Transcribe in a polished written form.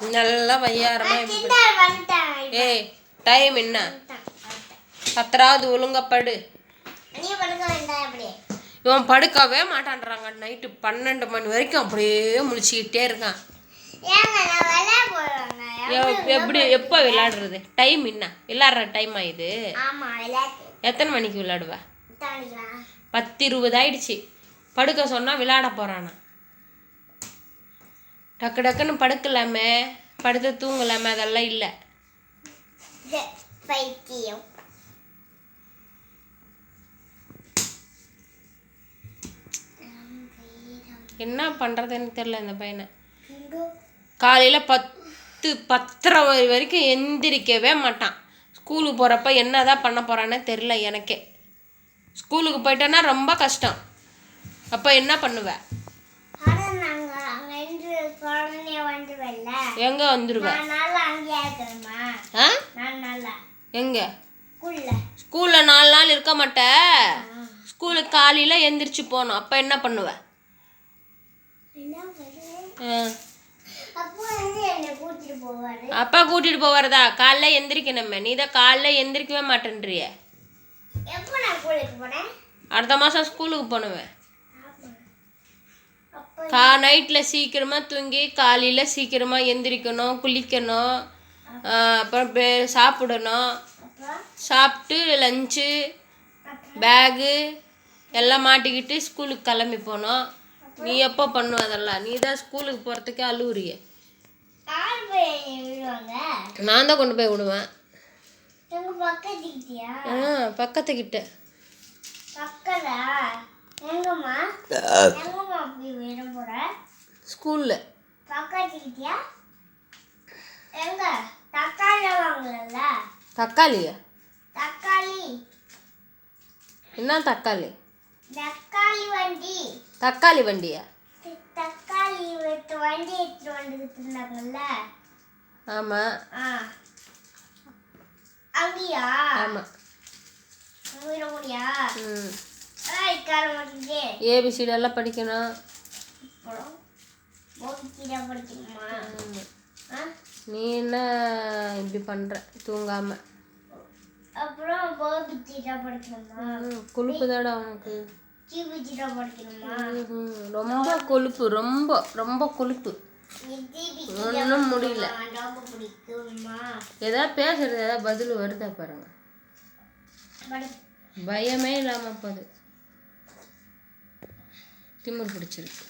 நல்லா வையாரமா ஏய் டைம் என்ன 10வது ஒழுங்கா படு. இவன் படுக்கவே மாட்டான்றாங்க. நைட்டு 12 மணி வரைக்கும் அப்படியே முழிச்சுக்கிட்டே இருக்கான். எப்படி எப்போ விளையாடுறது? டைம் என்ன? விளையாடுற டைம் ஆயிடுது. எத்தனை மணிக்கு விளையாடுவ? 10:20 ஆயிடுச்சு. படுக்க சொன்னா விளையாட போறானா? டக்கு டக்குன்னு படுக்கலாமே, படுத்து தூங்கலாமே, அதெல்லாம் இல்லை. என்ன பண்ணுறதுன்னு தெரில இந்த பையனை. காலையில் 10:30 வரைக்கும் எந்திரிக்கவே மாட்டான். ஸ்கூலுக்கு போகிறப்ப என்ன தான் பண்ண போகிறான்னு தெரில எனக்கே. ஸ்கூலுக்கு போயிட்டேன்னா ரொம்ப கஷ்டம். அப்போ என்ன பண்ணுவேன்? எங்கே வந்துடுவேன்? எங்கே? ஸ்கூலில் 4 நாள் இருக்க மாட்டேன். ஸ்கூலுக்கு காலையில் எந்திரிச்சு போகணும். அப்போ என்ன பண்ணுவேன்? அப்பா கூட்டிட்டு போவாரதா? காலைல எந்திரிக்கணுமே. நீ தான் காலைல எந்திரிக்கவே மாட்டேன்றிய. அடுத்த மாதம் ஸ்கூலுக்கு போனுவேன். நைட்டில் சீக்கிரமாக தூங்கி காலையில் சீக்கிரமாக எந்திரிக்கணும், குளிக்கணும், அப்புறம் சாப்பிடணும். சாப்பிட்டு லஞ்சு பேகு எல்லாம் மாட்டிக்கிட்டு ஸ்கூலுக்கு கிளம்பி போகணும். நீ எப்போ பண்ணுவ அதெல்லாம்? நீ தான் ஸ்கூலுக்கு போகிறதுக்கே அழுவுறிய. நான் தான் கொண்டு போய் விடுவேன். பக்கத்துக்கிட்ட. ஸ்கூல்ல. தக்காளியா? என்ன தக்காளி? தக்காளி வண்டியா? ஆமா ஆமா. ஏபிசிடி எல்லாம் படிக்கணும். நீ என்ன இப்படி பண்ற தூங்காம? கொழுப்பு தாடா உனக்கு. ரொம்ப கொழுப்பு, ரொம்ப ரொம்ப கொழுப்பு. ஒன்றும் முடியல. ஏதாவது பேசுறது ஏதாவது பதில் வருதா பாருங்க. பயமே இல்லாம போகுது. திமிர் பிடிச்சிருக்கு.